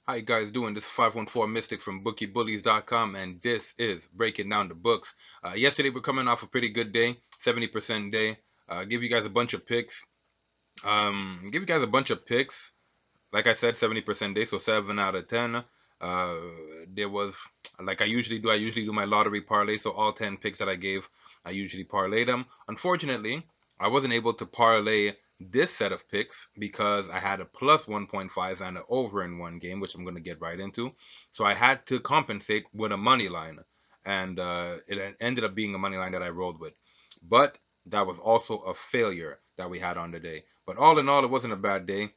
How you guys doing? This is 514 Mystic from BookieBullies.com, and this is Breaking Down the Books. Yesterday we're coming off a pretty good day, 70% day. Give you guys a bunch of picks. Give you guys a bunch of picks. Like I said, 70% day, so 7 out of 10. There was, like I usually do my lottery parlay, so all 10 picks that I gave, I usually parlay them. Unfortunately, I wasn't able to parlay this set of picks because I had a plus 1.5 and an over in one game, which I'm going to get right into. So I had to compensate with a money line, and it ended up being a money line that I rolled with. But that was also a failure that we had on the day. But all in all, it wasn't a bad day.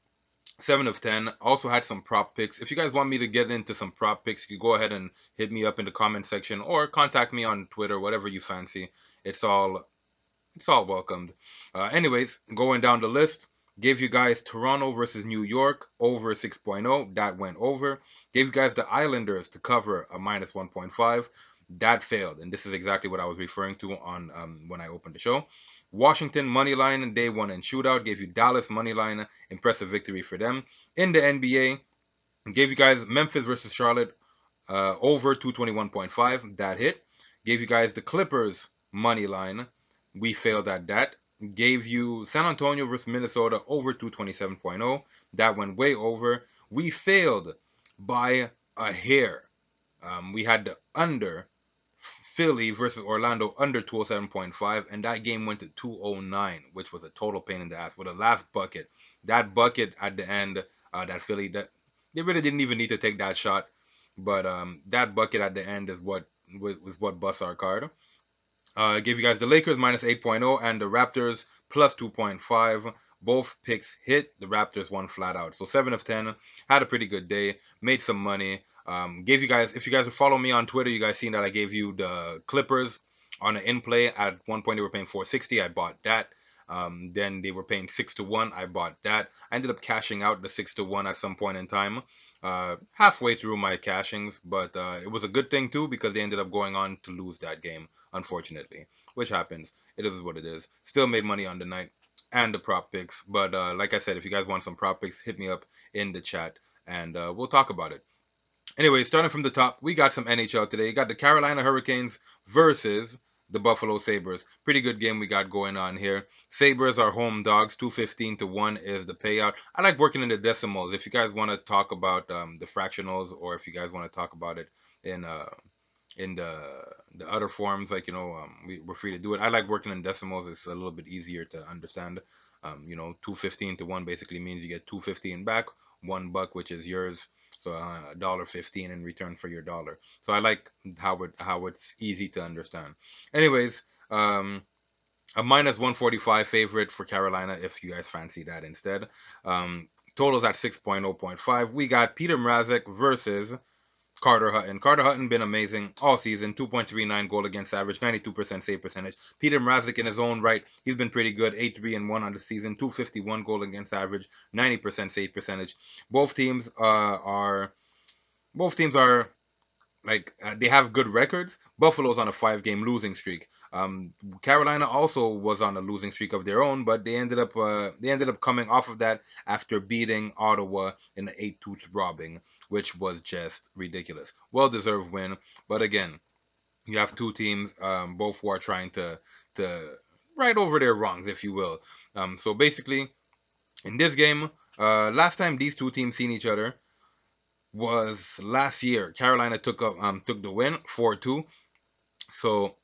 7 of 10. Also had some prop picks. If you guys want me to get into some prop picks, you go ahead and hit me up in the comment section or contact me on Twitter, whatever you fancy. It's all welcomed. Anyways, going down the list, gave you guys Toronto versus New York over 6.0. That went over. Gave you guys the Islanders to cover a minus 1.5. That failed, and this is exactly what I was referring to on when I opened the show. Washington money line day one and shootout gave you Dallas money line, impressive victory for them. In the NBA, gave you guys Memphis versus Charlotte over 221.5. That hit. Gave you guys the Clippers money line. We failed at that. Gave you San Antonio versus Minnesota over 227.0. That went way over. We failed by a hair. We had the under Philly versus Orlando under 207.5, and that game went to 209, which was a total pain in the ass. With the last bucket, that bucket at the end, that Philly, that they really didn't even need to take that shot, but that bucket at the end is what busts our card. I gave you guys the Lakers minus 8.0 and the Raptors plus 2.5. Both picks hit. The Raptors won flat out. So 7 of 10. Had a pretty good day. Made some money. Gave you guys, if you guys follow me on Twitter, you guys seen that I gave you the Clippers on an in play. At one point, they were paying 460. I bought that. Then they were paying 6 to 1. I bought that. I ended up cashing out the 6 to 1 at some point in time. Halfway through my cashings, but it was a good thing too because they ended up going on to lose that game, unfortunately, which happens. It is what it is. Still made money on the night and the prop picks, but like I said, if you guys want some prop picks, hit me up in the chat and we'll talk about it. Anyway, starting from the top, we got some NHL today. You got the Carolina Hurricanes versus the Buffalo Sabres. Pretty good game we got going on here. Sabres are home dogs. 215 to 1 is the payout. I like working in the decimals. If you guys want to talk about the fractionals, or if you guys want to talk about it in the other forms, like we're free to do it. I like working in decimals. It's a little bit easier to understand. 215 to 1 basically means you get 215 back, $1, which is yours. So $1.15 in return for your dollar. So I like how it's easy to understand. Anyways, a minus 145 favorite for Carolina if you guys fancy that instead. Totals at 6.0.5. We got Peter Mrazek versus Carter Hutton. Carter Hutton been amazing all season. 2.39 goal against average, 92% save percentage. Peter Mrazek in his own right, he's been pretty good. 8-3-1 on the season. 251 goal against average, 90% save percentage. Both teams are like they have good records. Buffalo's on a 5-game losing streak. Carolina also was on a losing streak of their own, but they ended up coming off of that after beating Ottawa in an 8-2 robbing, which was just ridiculous. Well deserved win, but again, you have two teams, both who are trying to right over their wrongs, if you will. So basically, in this game, last time these two teams seen each other was last year. Carolina took the win 4-2. So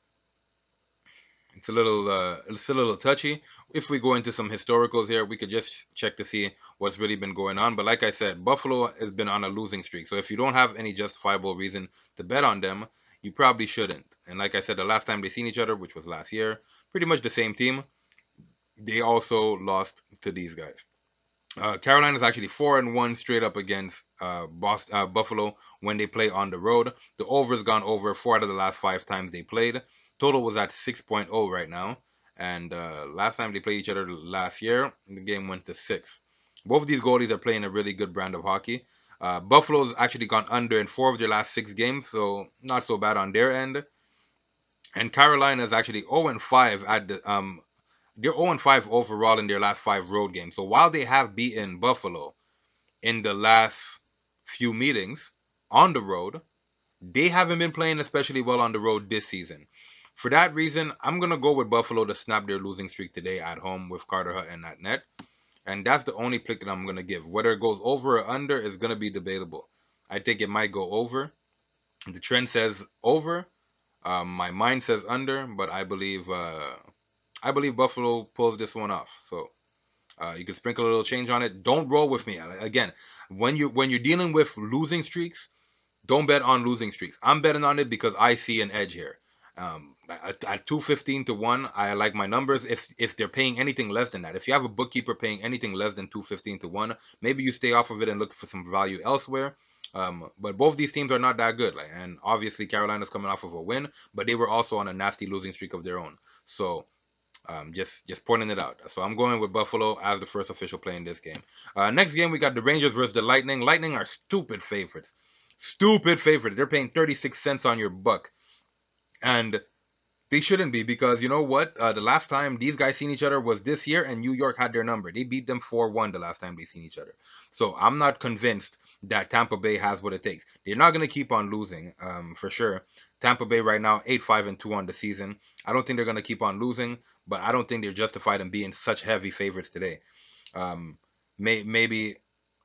it's a little touchy. If we go into some historicals here, we could just check to see what's really been going on. But like I said, Buffalo has been on a losing streak. So if you don't have any justifiable reason to bet on them, you probably shouldn't. And like I said, the last time they seen each other, which was last year, pretty much the same team, they also lost to these guys. Carolina is actually 4-1 straight up against Buffalo when they play on the road. The over's gone over 4 out of the last 5 times they played. Total was at 6.0 right now. And last time they played each other last year, the game went to 6. Both of these goalies are playing a really good brand of hockey. Buffalo's actually gone under in 4 of their last 6 games, so not so bad on their end. And Carolina is actually 0-5 at the they're 0-5 overall in their last 5 road games. So while they have beaten Buffalo in the last few meetings on the road, they haven't been playing especially well on the road this season. For that reason, I'm gonna go with Buffalo to snap their losing streak today at home with Carter Hutton at net, and that's the only pick that I'm gonna give. Whether it goes over or under is gonna be debatable. I think it might go over. The trend says over. My mind says under, but I believe Buffalo pulls this one off. So you can sprinkle a little change on it. Don't roll with me again. When you're dealing with losing streaks, don't bet on losing streaks. I'm betting on it because I see an edge here. At 215 to 1, I like my numbers. If they're paying anything less than that, if you have a bookkeeper paying anything less than 215 to 1, maybe you stay off of it and look for some value elsewhere. But both these teams are not that good. And obviously Carolina's coming off of a win, but they were also on a nasty losing streak of their own. So just pointing it out. So I'm going with Buffalo as the first official play in this game. Next game we got the Rangers versus the Lightning. Lightning are stupid favorites. Stupid favorites. They're paying 36 cents on your buck, and they shouldn't be because you know what? The last time these guys seen each other was this year, and New York had their number. They beat them 4-1 the last time they seen each other. So I'm not convinced that Tampa Bay has what it takes. They're not going to keep on losing, for sure. Tampa Bay right now 8-5-2 on the season. I don't think they're going to keep on losing, but I don't think they're justified in being such heavy favorites today. Um, maybe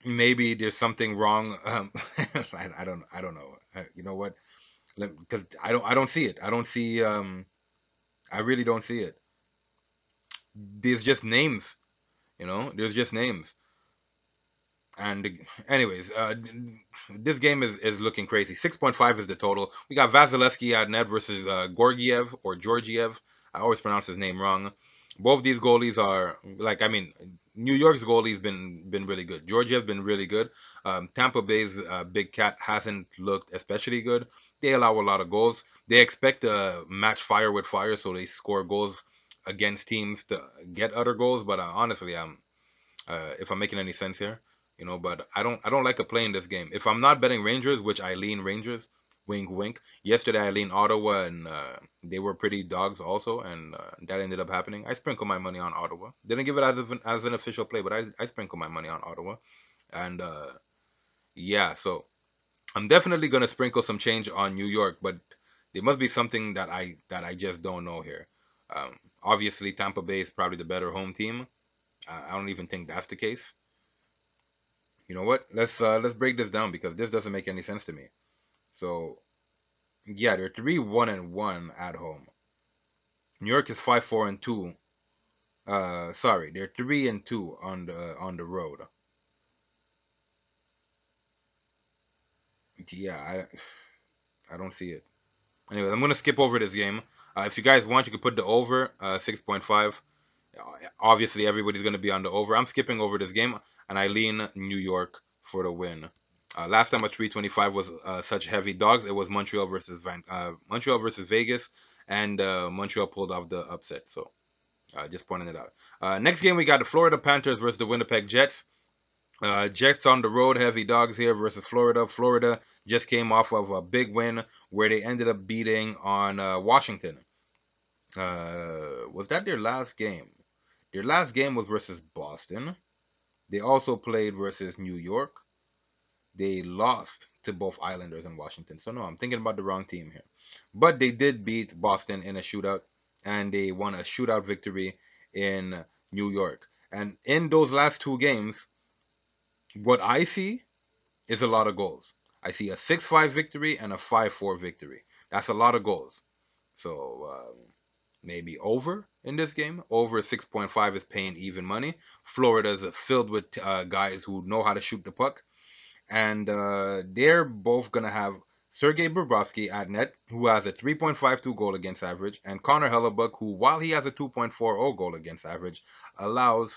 there's something wrong. I don't know. You know what? Because I don't see it. I don't see. I really don't see it. There's just names. There's just names. And anyways, this game is looking crazy. 6.5 is the total. We got Vasilevsky at net versus Gorgiev or Georgiev. I always pronounce his name wrong. Both these goalies are like, I mean, New York's goalie's been really good. Georgiev's been really good. Tampa Bay's Big Cat hasn't looked especially good. They allow a lot of goals. They expect to match fire with fire, so they score goals against teams to get other goals. But honestly, if I'm making any sense here, but I don't like a play in this game. If I'm not betting Rangers, which I lean Rangers, wink wink. Yesterday I leaned Ottawa, and they were pretty dogs also, and that ended up happening. I sprinkled my money on Ottawa. Didn't give it as an official play, but I sprinkled my money on Ottawa, and yeah. So I'm definitely gonna sprinkle some change on New York, but there must be something that I just don't know here. Obviously Tampa Bay is probably the better home team. I don't even think that's the case. You know what? Let's break this down because this doesn't make any sense to me. So yeah, they're 3-1-1 at home. New York is 5-4-2. Sorry, they're 3-2 on the road. Yeah, I don't see it. Anyway, I'm gonna skip over this game. If you guys want, you could put the over 6.5. Obviously, everybody's gonna be on the over. I'm skipping over this game, and I lean New York for the win. Last time a 325 was such heavy dogs. It was Montreal versus Vegas, and Montreal pulled off the upset. So just pointing it out. Next game we got the Florida Panthers versus the Winnipeg Jets. Jets on the road, heavy dogs here versus Florida. Florida just came off of a big win where they ended up beating on Washington. Was that their last game? Their last game was versus Boston. They also played versus New York. They lost to both Islanders and Washington. So no, I'm thinking about the wrong team here. But they did beat Boston in a shootout, and they won a shootout victory in New York. And in those last two games, what I see is a lot of goals. I see a 6-5 victory and a 5-4 victory. That's a lot of goals. So maybe over in this game. Over 6.5 is paying even money. Florida is filled with guys who know how to shoot the puck, and they're both gonna have Sergei Bobrovsky at net, who has a 3.52 goal against average, and Connor Hellebuck, who, while he has a 2.40 goal against average, allows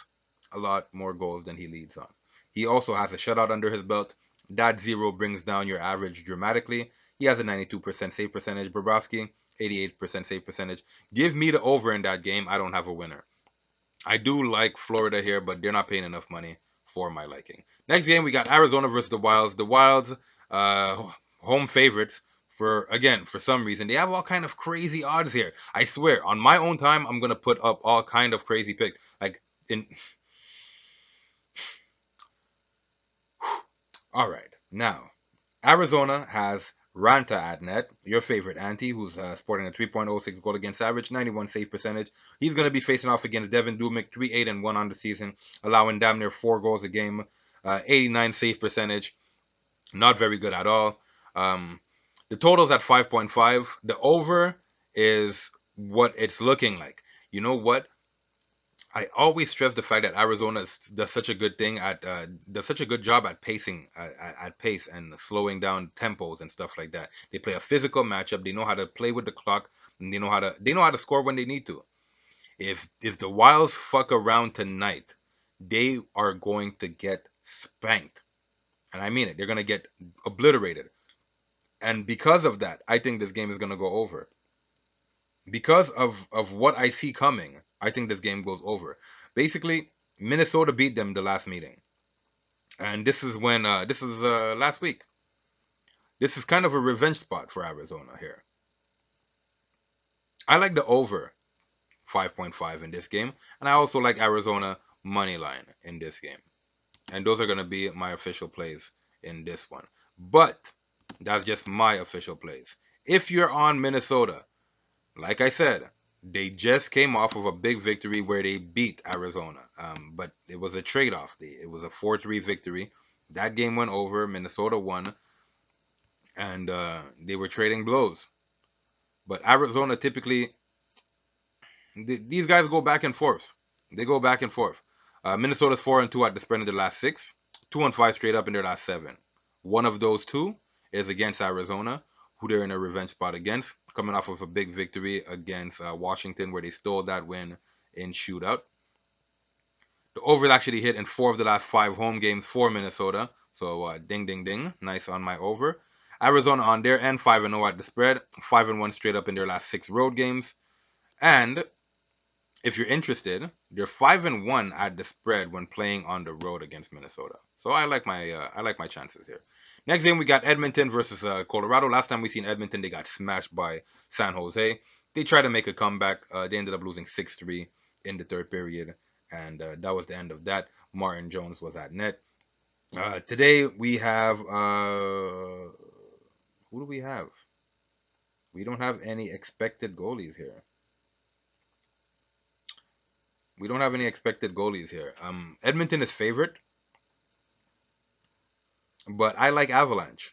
a lot more goals than he leads on. He also has a shutout under his belt. That zero brings down your average dramatically. He has a 92% save percentage. Bobrovsky, 88% save percentage. Give me the over in that game. I don't have a winner. I do like Florida here, but they're not paying enough money for my liking. Next game, we got Arizona versus the Wilds. The Wilds, home favorites for some reason. They have all kind of crazy odds here. I swear, on my own time, I'm gonna put up all kind of crazy picks. Like in, all right. Now, Arizona has Ranta at net, your favorite Anti, who's sporting a 3.06 goal against average, 91 save percentage. He's going to be facing off against Devin Dumick, 3-8-1 on the season, allowing damn near 4 goals a game, 89 save percentage. Not very good at all. Um, the total's at 5.5. The over is what it's looking like. You know what? I always stress the fact that Arizona does such a good thing at does such a good job at pacing at pace and slowing down tempos and stuff like that. They play a physical matchup. They know how to play with the clock, and they know how to score when they need to. If the Wilds fuck around tonight, they are going to get spanked, and I mean it. They're gonna get obliterated, and because of that, I think this game is gonna go over. Because of what I see coming, I think this game goes over. Basically, Minnesota beat them the last meeting, and this is last week. This is kind of a revenge spot for Arizona here. I like the over 5.5 in this game, and I also like Arizona money line in this game, and those are gonna be my official plays in this one. But that's just my official plays. If you're on Minnesota, like I said, they just came off of a big victory where they beat Arizona. But it was a trade-off. It was a 4-3 victory. That game went over. Minnesota won, and they were trading blows. But Arizona typically, these guys go back and forth. They go back and forth. Minnesota's 4-2 at the spread in their last 6, 2-5 straight up in their last 7. One of those two is against Arizona, who they're in a revenge spot against, coming off of a big victory against Washington, where they stole that win in shootout. The over actually hit in 4 of the last 5 home games for Minnesota, so ding, ding, ding, nice on my over. Arizona on their end, 5-0 at the spread, 5-1 straight up in their last 6 road games, and if you're interested, they're 5-1 at the spread when playing on the road against Minnesota. So I like my chances here. Next game we got Edmonton versus Colorado. Last time we seen Edmonton, they got smashed by San Jose. They tried to make a comeback. They ended up losing 6-3 in the third period, and that was the end of that. Martin Jones was at net. Today we have who do we have? We don't have any expected goalies here. We don't have any expected goalies here. Edmonton is favorite, but I like Avalanche.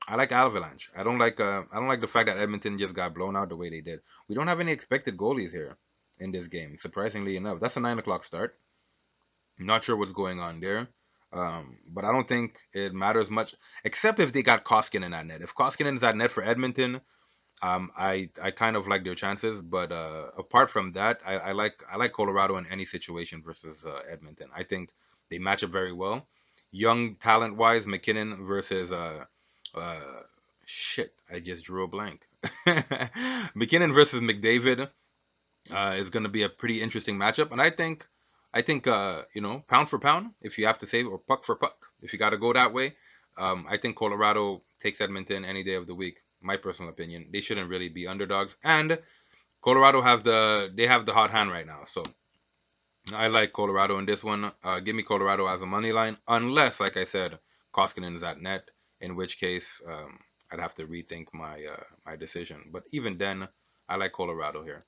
I like Avalanche. I don't like the fact that Edmonton just got blown out the way they did. We don't have any expected goalies here in this game. Surprisingly enough, that's a 9 o'clock start. Not sure what's going on there. But I don't think it matters much, except if they got Koskinen at net. If Koskinen is at net for Edmonton, I kind of like their chances, but apart from that, I like Colorado in any situation versus Edmonton. I think they match up very well. Young talent wise, McKinnon versus uh shit, I just drew a blank. McKinnon versus McDavid is going to be a pretty interesting matchup, and I think you know, pound for pound, if you have to say, or puck for puck, if you got to go that way, I think Colorado takes Edmonton any day of the week. My personal opinion, they shouldn't really be underdogs, and Colorado has they have the hot hand right now, so I like Colorado in this one. Give me Colorado as a money line, unless, like I said, Koskinen is at net, in which case I'd have to rethink my decision. But even then, I like Colorado here.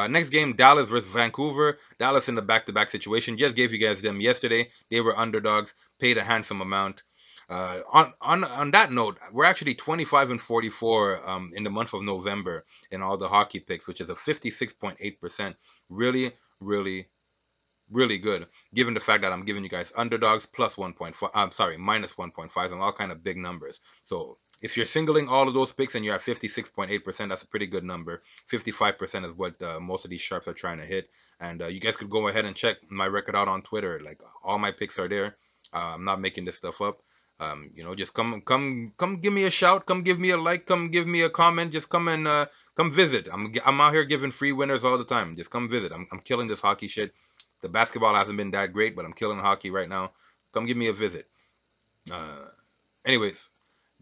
Next game, Dallas versus Vancouver. Dallas in the back-to-back situation. Just gave you guys them yesterday. They were underdogs, paid a handsome amount. On that note, we're actually 25-44 in the month of November in all the hockey picks, which is a 56.8%. Really, really, really good, given the fact that I'm giving you guys underdogs plus 1.5. I'm sorry, minus 1.5 and all kind of big numbers. So if you're singling all of those picks and you're at 56.8%, that's a pretty good number. 55% is what most of these sharps are trying to hit. And you guys could go ahead and check my record out on Twitter. Like, all my picks are there. I'm not making this stuff up. You know, just come give me a shout. Come give me a like. Come give me a comment. Just come and come visit. I'm out here giving free winners all the time. Just come visit. I'm killing this hockey shit. The basketball hasn't been that great, but I'm killing hockey right now. Come give me a visit. Uh, anyways,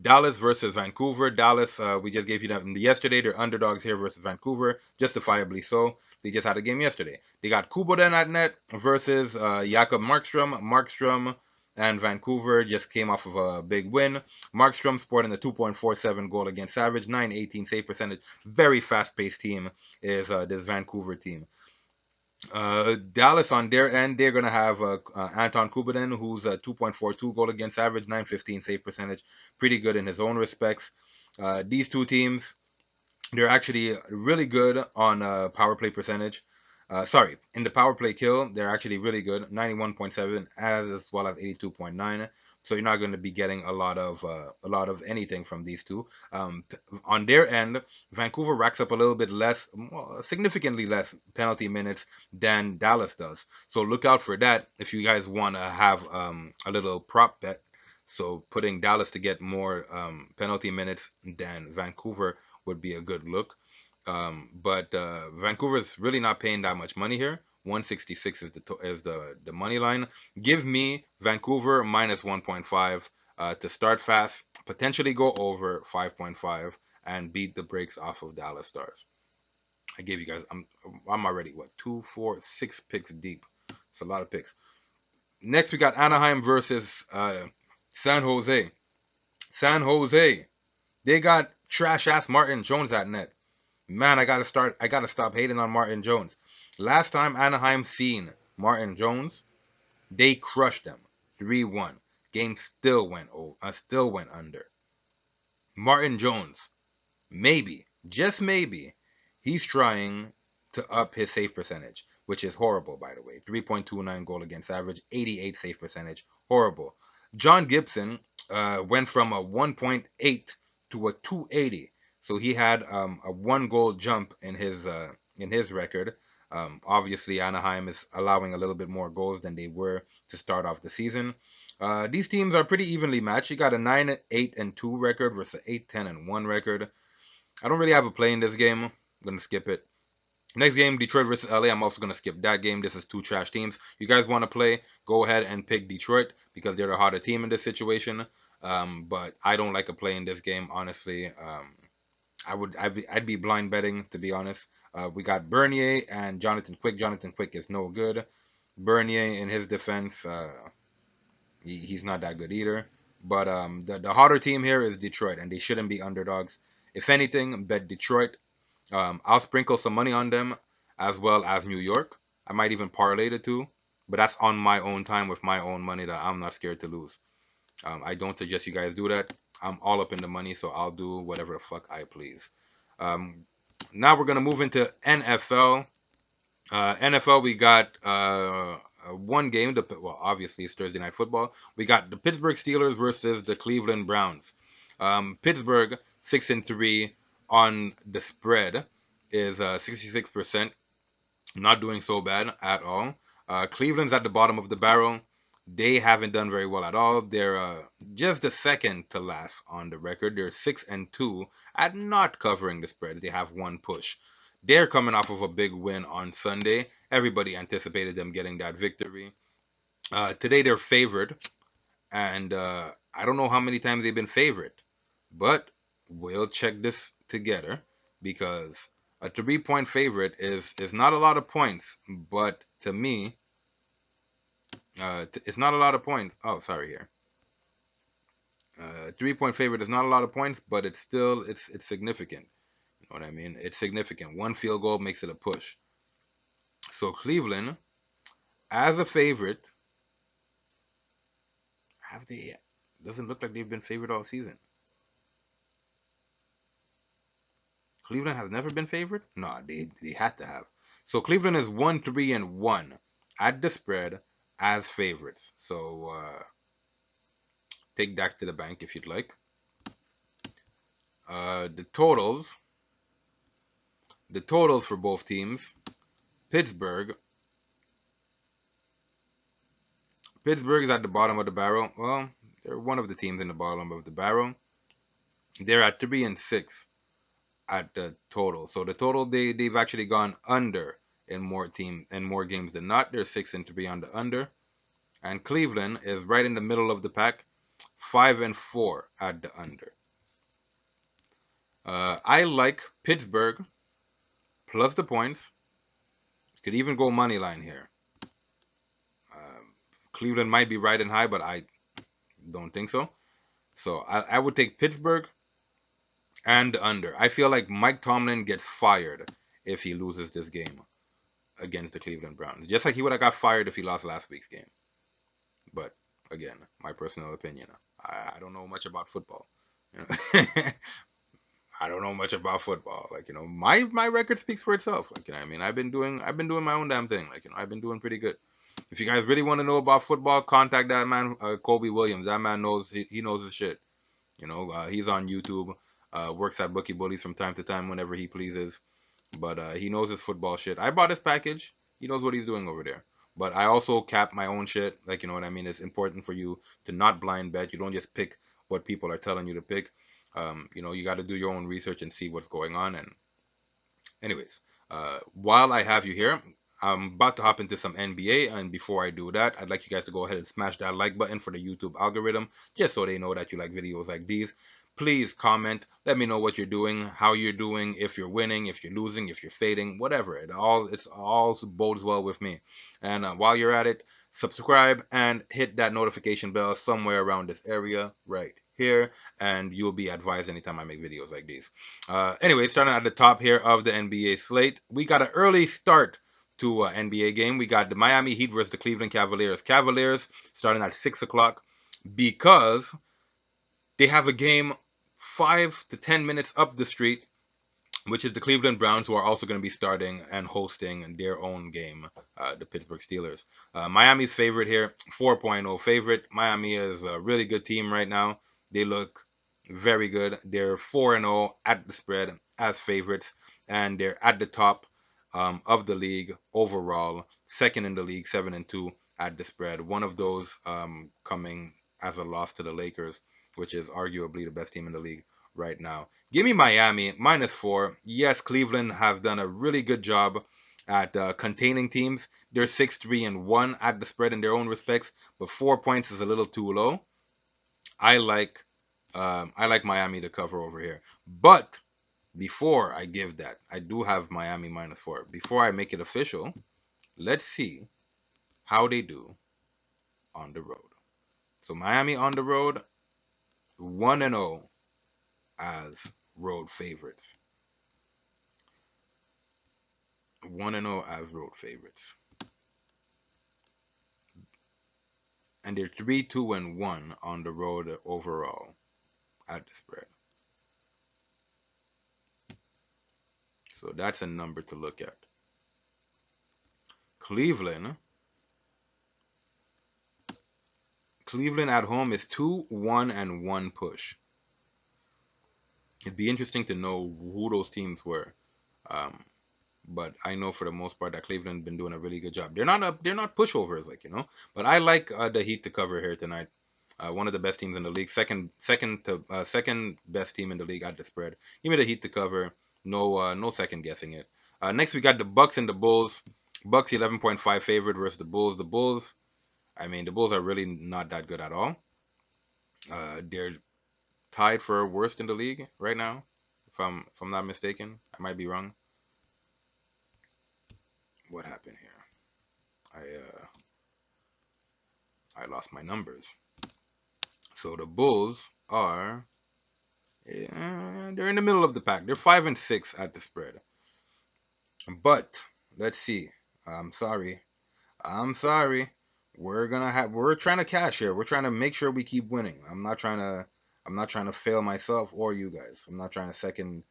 Dallas versus Vancouver. Dallas, we just gave you them yesterday. They're underdogs here versus Vancouver, justifiably so. They just had a game yesterday. They got Kuboden at net versus Jakob Markstrom. Markstrom and Vancouver just came off of a big win. Markstrom sporting a 2.47 goal against average, 918 save percentage. Very fast-paced team is this Vancouver team. Dallas on their end, they're gonna have Anton Kubanen, who's a 2.42 goal against average, 915 save percentage, pretty good in his own respects. These two teams, they're actually really good on power play percentage. Sorry, in the power play kill, they're actually really good, 91.7 as well as 82.9. So you're not going to be getting a lot of anything from these two. On their end, Vancouver racks up a little bit less, well, significantly less penalty minutes than Dallas does. So look out for that if you guys want to have a little prop bet. So putting Dallas to get more penalty minutes than Vancouver would be a good look. But Vancouver's really not paying that much money here. 166 is the money line. Give me Vancouver minus 1.5 to start fast, potentially go over 5.5 and beat the brakes off of Dallas Stars. I gave you guys. I'm already what 2, 4, 6 picks deep. It's a lot of picks. Next we got Anaheim versus San Jose. San Jose. They got trash ass Martin Jones at net. Man, I gotta stop hating on Martin Jones. Last time Anaheim seen Martin Jones, they crushed them 3-1. Game still went under. Martin Jones, maybe, just maybe, he's trying to up his save percentage, which is horrible, by the way. 3.29 goal against average, 88 save percentage, horrible. John Gibson went from a 1.8 to a 280, so he had a 1 goal jump in his record. Obviously, Anaheim is allowing a little bit more goals than they were to start off the season. These teams are pretty evenly matched. You got a 9-8-2 record versus an 8-10-1 record. I don't really have a play in this game. I'm gonna skip it. Next game, Detroit versus LA. I'm also gonna skip that game. This is two trash teams. You guys want to play? Go ahead and pick Detroit because they're the hotter team in this situation. But I don't like a play in this game, honestly. I'd be blind betting to be honest. We got Bernier and Jonathan Quick. Jonathan Quick is no good. Bernier in his defense, he's not that good either. But the hotter team here is Detroit, and they shouldn't be underdogs. If anything, bet Detroit. I'll sprinkle some money on them as well as New York. I might even parlay the two, but that's on my own time with my own money that I'm not scared to lose. I don't suggest you guys do that. I'm all up in the money, so I'll do whatever the fuck I please. Um, Now we're gonna move into NFL. NFL, we got one game. Well, obviously it's Thursday night football. We got the Pittsburgh Steelers versus the Cleveland Browns. Pittsburgh 6-3 on the spread is 66%. Not doing so bad at all. Cleveland's at the bottom of the barrel. They haven't done very well at all. They're just the second to last on the record. They're 6-2 at not covering the spread. They have one push. They're coming off of a big win on Sunday. Everybody anticipated them getting that victory. Today they're favored, and I don't know how many times they've been favored, but we'll check this together because a 3-point favorite is not a lot of points, but to me, it's not a lot of points. Oh, sorry here. 3-point favorite is not a lot of points, but it's significant. You know what I mean? It's significant. One field goal makes it a push. So Cleveland, as a favorite, have they? Doesn't look like they've been favored all season. Cleveland has never been favored? No, they had to have. So Cleveland is 1-3-1 at the spread as favorites. So take that to the bank if you'd like. The totals. The totals for both teams. Pittsburgh. Pittsburgh is at the bottom of the barrel. Well, they're one of the teams in the bottom of the barrel. They're at 3-6 at the total. So the total they've actually gone under in more games than not. They're 6-3 on the under. And Cleveland is right in the middle of the pack, 5-4 at the under. I like Pittsburgh plus the points. Could even go money line here. Cleveland might be riding high, but don't think so. So I would take Pittsburgh and the under. I feel like Mike Tomlin gets fired if he loses this game against the Cleveland Browns. Just like he would have got fired if he lost last week's game. But again, my personal opinion. I don't know much about football. You know? I don't know much about football. Like, my record speaks for itself. Like, I mean, I've been doing my own damn thing. Like, I've been doing pretty good. If you guys really want to know about football, contact that man, Kobe Williams. That man knows he knows his shit. He's on YouTube. Works at Bookie Bullies from time to time whenever he pleases. But he knows his football shit. I bought his package. He knows what he's doing over there. But I also cap my own shit. Like, you know what I mean? It's important for you to not blind bet. You don't just pick what people are telling you to pick. You got to do your own research and see what's going on. And anyways, while I have you here, I'm about to hop into some NBA, and before I do that, I'd like you guys to go ahead and smash that like button for the YouTube algorithm, just so they know that you like videos like these. Please comment, let me know what you're doing, how you're doing, if you're winning, if you're losing, if you're fading, whatever. It's all bodes well with me. And while you're at it, subscribe and hit that notification bell somewhere around this area right here, and you'll be advised anytime I make videos like these. Anyway, starting at the top here of the NBA slate, we got an early start to NBA game. We got the Miami Heat versus the Cleveland Cavaliers. Cavaliers starting at 6 o'clock because they have a game 5 to 10 minutes up the street, which is the Cleveland Browns, who are also going to be starting and hosting their own game, the Pittsburgh Steelers. Miami's favorite here, 4.0 favorite. Miami is a really good team right now. They look very good. They're 4-0 at the spread as favorites, and they're at the top of the league overall, second in the league, 7-2 at the spread. One of those coming as a loss to the Lakers, which is arguably the best team in the league right now. Give me Miami -4. Yes, Cleveland has done a really good job at containing teams. They're 6-3-1 at the spread in their own respects, but 4 points is a little too low. I like Miami to cover over here. But before I give that, I do have Miami -4. Before I make it official, let's see how they do on the road. So Miami on the road, 1-0 as road favorites. 1-0 as road favorites. And they're 3-2-1 on the road overall at the spread. So that's a number to look at. Cleveland. Cleveland at home is 2-1-1 push. It'd be interesting to know who those teams were. Um, but I know for the most part that Cleveland been doing a really good job. They're not pushovers, but I like the Heat to cover here tonight. One of the best teams in the league, second best team in the league at the spread. Give me the Heat to cover. No second guessing it. Next we got the Bucks and the Bulls. Bucks 11.5 favorite versus the Bulls. The Bulls are really not that good at all. They're tied for worst in the league right now, if I'm not mistaken. I might be wrong. What happened here? I lost my numbers. So the Bulls are they're in the middle of the pack. They're 5-6 at the spread. But let's see. I'm sorry. I'm sorry. We're trying to cash here. We're trying to make sure we keep winning. I'm not trying to fail myself or you guys. I'm not trying to second,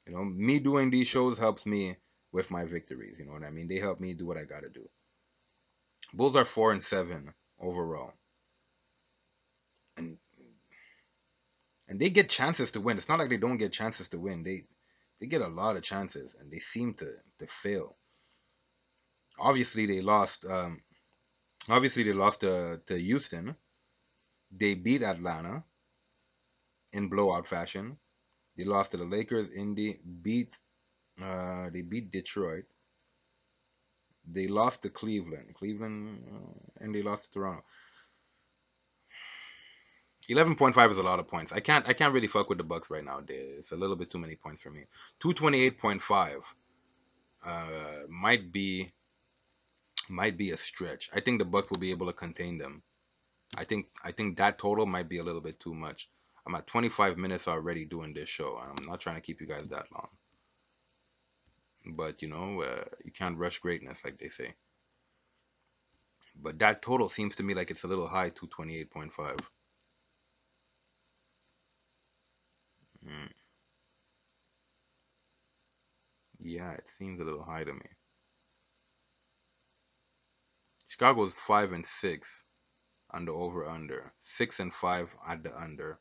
me doing these shows helps me with my victories, you know what I mean? They help me do what I got to do. Bulls are 4-7 overall. And and they get chances to win. It's not like they don't get chances to win. They get a lot of chances and they seem to fail. Obviously they lost to Houston. They beat Atlanta in blowout fashion. They lost to the Lakers. They beat Detroit. They lost to Cleveland, and they lost to Toronto. 11.5 is a lot of points. I can't really fuck with the Bucks right now. It's a little bit too many points for me. 228.5 might be a stretch. I think the Bucks will be able to contain them. I think that total might be a little bit too much. I'm at 25 minutes already doing this show, and I'm not trying to keep you guys that long. But you can't rush greatness, like they say. But that total seems to me like it's a little high, 228.5. Mm, yeah, it seems a little high to me. Chicago's 5-6 on the over under, 6-5 at the under.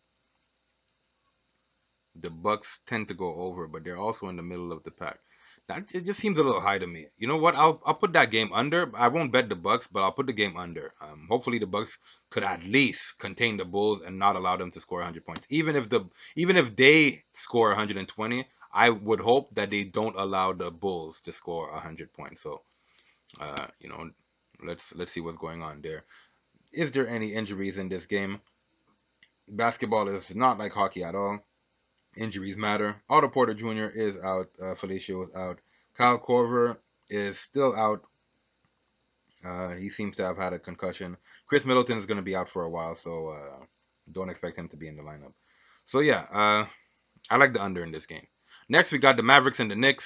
The Bucks tend to go over, but they're also in the middle of the pack. That it just seems a little high to me. You know what? I'll put that game under. I won't bet the Bucks, but I'll put the game under. Hopefully the Bucks could at least contain the Bulls and not allow them to score 100 points. Even if they score 120, I would hope that they don't allow the Bulls to score 100 points. So, uh, you know, let's see what's going on there. Is there any injuries in this game? Basketball is not like hockey at all. Injuries matter. Otto Porter Jr. is out. Felicio is out. Kyle Korver is still out. He seems to have had a concussion. Chris Middleton is going to be out for a while, so don't expect him to be in the lineup. So yeah, I like the under in this game. Next, we got the Mavericks and the Knicks.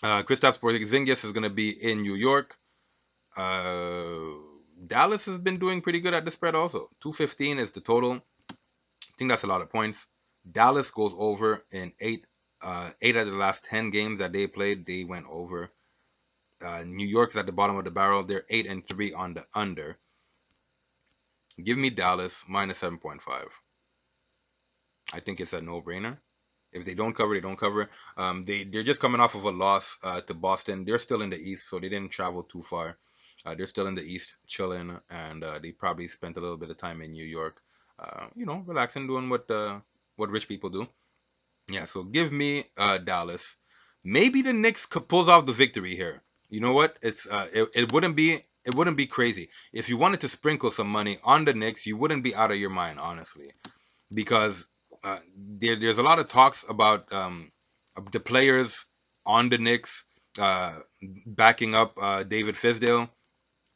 Kristaps Porzingis is going to be in New York. Uh, Dallas has been doing pretty good at the spread also. 215 is the total. I think that's a lot of points. Dallas goes over in eight out of the last 10 games that they played. They went over. New York's at the bottom of the barrel. They're 8-3 on the under. Give me Dallas minus 7.5. I think it's a no-brainer. If they don't cover, they don't cover. They're just coming off of a loss to Boston. They're still in the East, so they didn't travel too far. They're still in the East, chilling, and they probably spent a little bit of time in New York, relaxing, doing what rich people do. Yeah, so give me Dallas. Maybe the Knicks could pull off the victory here. You know what? It wouldn't be crazy. If you wanted to sprinkle some money on the Knicks, you wouldn't be out of your mind, honestly, because there's a lot of talks about the players on the Knicks backing up David Fizdale,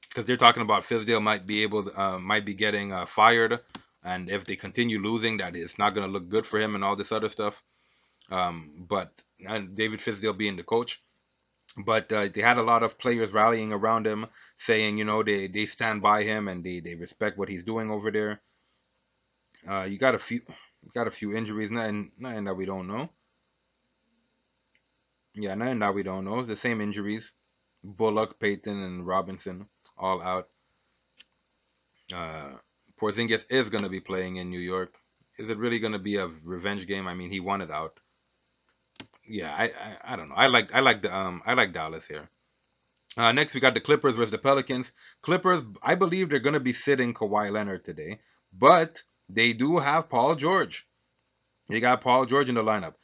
because they're talking about Fizdale might be getting fired, and if they continue losing, that it's not going to look good for him and all this other stuff. But and David Fizdale being the coach, but they had a lot of players rallying around him, saying they stand by him and they respect what he's doing over there. You got a few injuries, nothing that we don't know. Yeah, nothing that we don't know. The same injuries: Bullock, Payton, and Robinson all out. Uh, Porzingis is going to be playing in New York. Is it really going to be a revenge game? I mean, he wanted out. Yeah, I don't know. I like Dallas here. Next, we got the Clippers versus the Pelicans. Clippers, I believe they're going to be sitting Kawhi Leonard today, but they do have Paul George. They got Paul George in the lineup.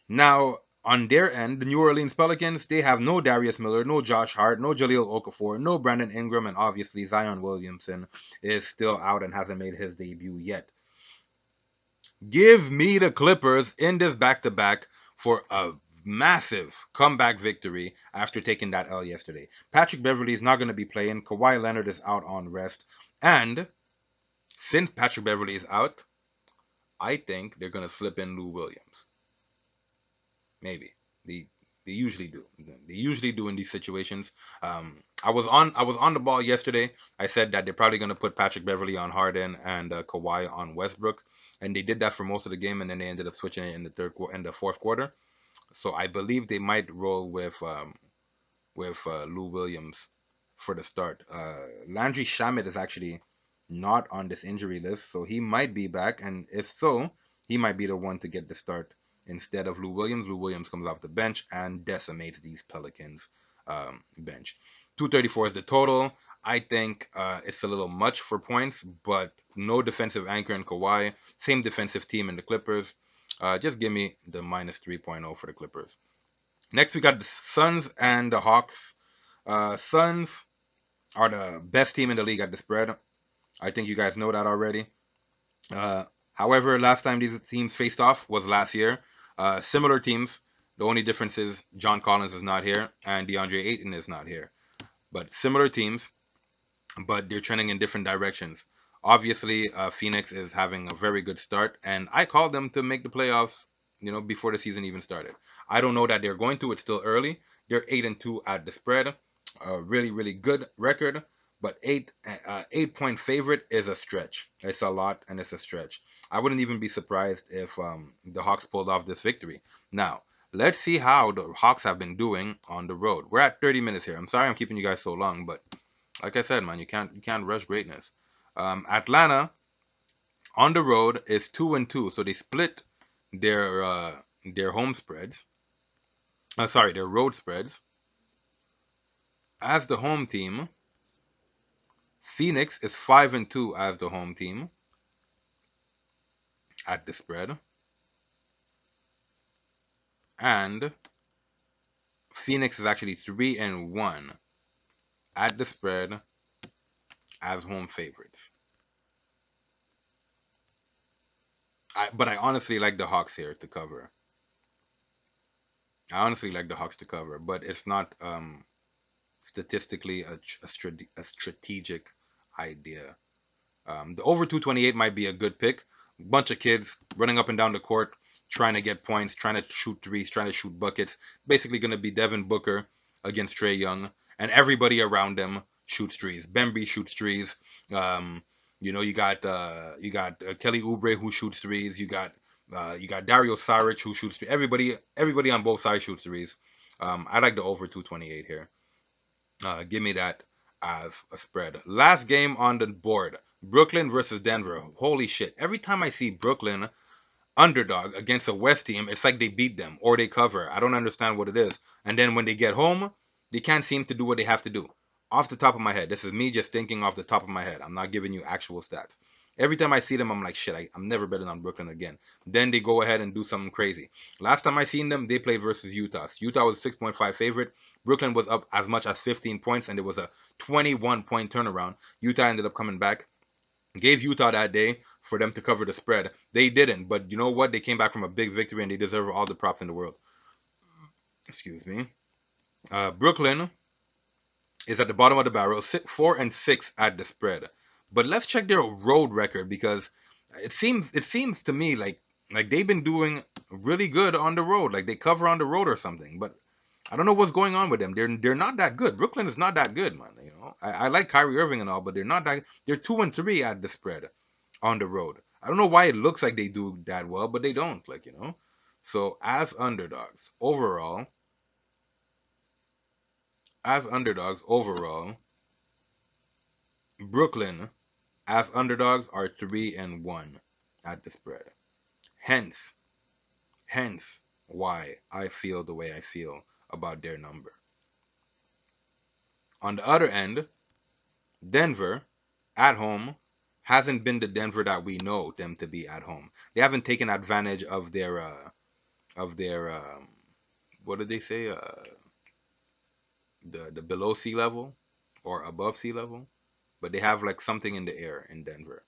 Now, on their end, the New Orleans Pelicans, they have no Darius Miller, no Josh Hart, no Jaleel Okafor, no Brandon Ingram, and obviously Zion Williamson is still out and hasn't made his debut yet. Give me the Clippers in this back-to-back for a massive comeback victory after taking that L yesterday. Patrick Beverley is not going to be playing. Kawhi Leonard is out on rest. And since Patrick Beverley is out, I think they're going to slip in Lou Williams. Maybe. They usually do. They usually do in these situations. I was on the ball yesterday. I said that they're probably going to put Patrick Beverley on Harden and Kawhi on Westbrook, and they did that for most of the game, and then they ended up switching it in the fourth quarter. So I believe they might roll with Lou Williams for the start. Landry Shamet is actually not on this injury list, so he might be back, and if so, he might be the one to get the start instead of Lou Williams. Lou Williams comes off the bench and decimates these Pelicans bench. 234 is the total. I think it's a little much for points, but no defensive anchor in Kawhi. Same defensive team in the Clippers. Just give me the minus 3.0 for the Clippers. Next, we got the Suns and the Hawks. Suns are the best team in the league at the spread. I think you guys know that already. Uh, However, last time these teams faced off was last year. Similar teams. The only difference is John Collins is not here and DeAndre Ayton is not here. But similar teams. but they're trending in different directions. Obviously, Phoenix is having a very good start, and I called them to make the playoffs, before the season even started. I don't know that they're going to. It's still early. They're 8-2 at the spread, a really really good record. But 8 point favorite is a stretch. It's a lot, and it's a stretch. I wouldn't even be surprised if the Hawks pulled off this victory. Now, let's see how the Hawks have been doing on the road. We're at 30 minutes here. I'm sorry I'm keeping you guys so long, but like I said, man, you can't rush greatness. Atlanta on the road is 2-2, so they split their home spreads. Sorry, their road spreads. As the home team, Phoenix is 5-2 as the home team at the spread, and Phoenix is actually 3-1 at the spread as home favorites. But I honestly like the Hawks here to cover. I honestly like the Hawks to cover, but it's not statistically a strategic idea. The over 228 might be a good pick. Bunch of kids running up and down the court, trying to get points, trying to shoot threes, trying to shoot buckets. Basically, going to be Devin Booker against Trae Young, and everybody around them shoots threes. Bembry shoots threes. You got Kelly Oubre who shoots threes. You got Dario Saric who shoots threes. Everybody on both sides shoots threes. I like the over 228 here. Give me that as a spread. Last game on the board, Brooklyn versus Denver. Holy shit. Every time I see Brooklyn underdog against a West team, it's like they beat them or they cover. I don't understand what it is. And then when they get home, they can't seem to do what they have to do. Off the top of my head, this is me just thinking off the top of my head. I'm not giving you actual stats. Every time I see them, I'm like, shit, I'm never betting on Brooklyn again. Then they go ahead and do something crazy. Last time I seen them, they played versus Utah. Utah was a 6.5 favorite. Brooklyn was up as much as 15 points, and it was a 21-point turnaround. Utah ended up coming back, gave Utah that day for them to cover the spread. They didn't, but you know what? They came back from a big victory, and they deserve all the props in the world. Excuse me. Brooklyn is at the bottom of the barrel, 4-6 at the spread. But let's check their road record because it seems to me like they've been doing really good on the road. Like they cover on the road or something. But I don't know what's going on with them. They're not that good. Brooklyn is not that good, man. I like Kyrie Irving and all, but they're not that. They're 2-3 at the spread on the road. I don't know why it looks like they. Do that well, but they don't. So as underdogs overall, Brooklyn as underdogs are 3-1 at the spread. Hence, hence why I feel the way I feel about their number. On the other end, Denver at home hasn't been the Denver that we know them to be at home. They haven't taken advantage of their what did they say, the below sea level or above sea level, but they have like something in the air in Denver.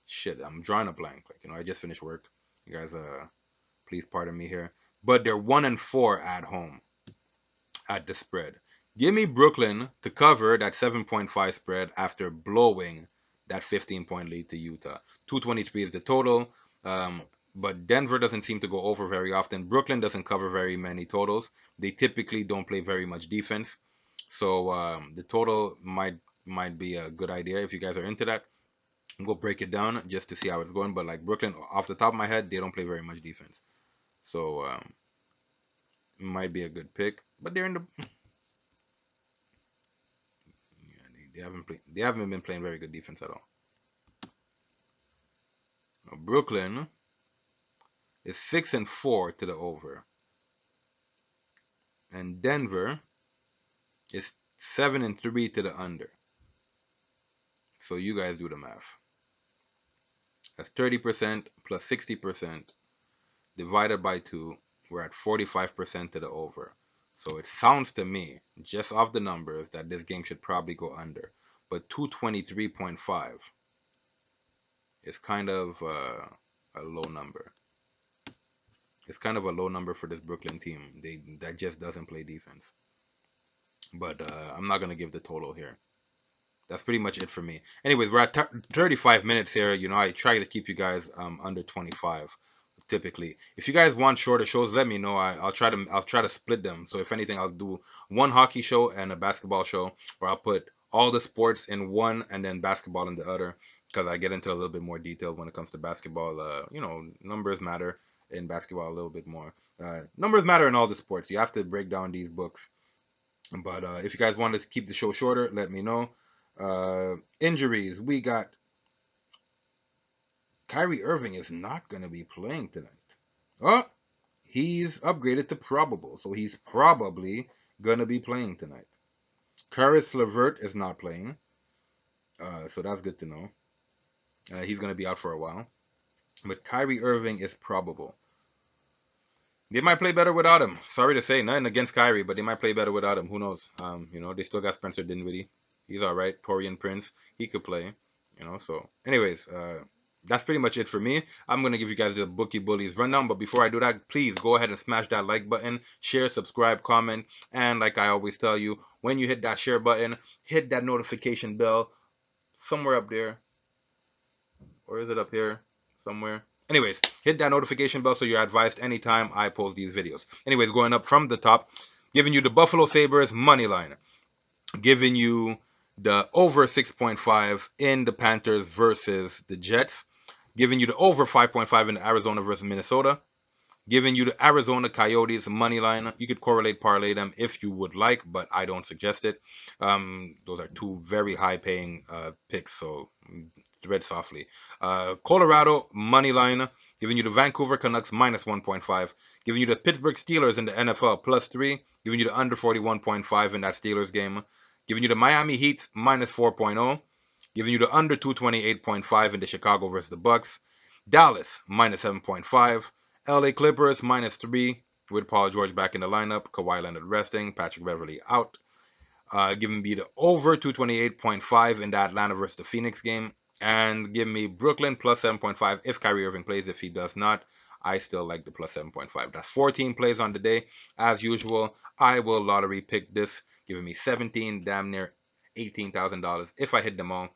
Shit, I'm drawing a blank. I just finished work. You guys, please pardon me here. But they're 1-4 at home at the spread. Give me Brooklyn to cover that 7.5 spread after blowing that 15-point lead to Utah. 223 is the total. But Denver doesn't seem to go over very often. Brooklyn doesn't cover very many totals. They typically don't play very much defense. So the total might be a good idea if you guys are into that. Go break it down just to see how it's going. But like Brooklyn, off the top of my head, they don't play very much defense. So it might be a good pick. But they're in the yeah, they haven't been playing very good defense at all. Now, Brooklyn is 6-4 to the over, and Denver is 7-3 to the under. So you guys do the math. That's 30% plus 60% divided by 2. We're at 45% to the over. So it sounds to me, just off the numbers, that this game should probably go under. But 223.5 is kind of a low number. It's kind of a low number for this Brooklyn team. That just doesn't play defense. But I'm not gonna give the total here. that's pretty much it for me. Anyways, we're at 35 minutes here. You know, I try to keep you guys under 25 typically. If you guys want shorter shows, let me know. I'll try to split them. So if anything, I'll do one hockey show and a basketball show, or I'll put all the sports in one and then basketball in the other, because I get into a little bit more detail when it comes to basketball. You know, numbers matter in basketball a little bit more. Numbers matter in all the sports. You have to break down these books. But if you guys wanted to keep the show shorter, let me know. Injuries. We got Kyrie Irving is not going to be playing tonight. Oh, he's upgraded to probable, so he's probably going to be playing tonight. Caris LeVert is not playing, so that's good to know. He's going to be out for a while. But Kyrie Irving is probable. They might play better without him. Sorry to say, nothing against Kyrie, but they might play better without him. Who knows? You know, they still got Spencer Dinwiddie. He's all right. Torian Prince, he could play. You know, so anyways, that's pretty much it for me. I'm gonna give you guys the Bookie Bullies rundown, but before I do that, please go ahead and smash that like button, share, subscribe, comment, and like I always tell you, when you hit that share button, hit that notification bell somewhere up there, or is it up here somewhere? Anyways, hit that notification bell so you're advised anytime I post these videos. Anyways, going up from the top, giving you the Buffalo Sabres money line, giving you the over 6.5 in the Panthers versus the Jets, giving you the over 5.5 in the Arizona versus Minnesota, giving you the Arizona Coyotes money line. You could correlate parlay them if you would like, but I don't suggest it. Those are two very high paying picks, so tread softly. Colorado money line, giving you the Vancouver Canucks minus 1.5, giving you the Pittsburgh Steelers in the NFL plus 3, giving you the under 41.5 in that Steelers game, giving you the Miami Heat minus 4.0, giving you the under 228.5 in the Chicago versus the Bucks, Dallas minus 7.5, LA Clippers minus 3 with Paul George back in the lineup, Kawhi Leonard resting, Patrick Beverly out. Giving me the over 228.5 in the Atlanta versus the Phoenix game. And give me Brooklyn plus 7.5 if Kyrie Irving plays. If he does not, I still like the plus 7.5. That's 14 plays on the day. As usual, I will lottery pick this, giving me 17, damn near $18,000 if I hit them all.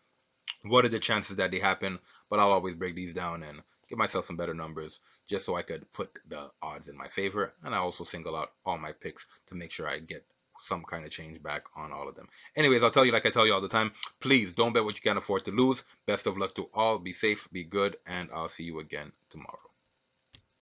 What are the chances that they happen? But I'll always break these down and give myself some better numbers just so I could put the odds in my favor. And I also single out all my picks to make sure I get some kind of change back on all of them. Anyways, I'll tell you like I tell you all the time, please don't bet what you can't afford to lose. Best of luck to all. Be safe, be good, and I'll see you again tomorrow.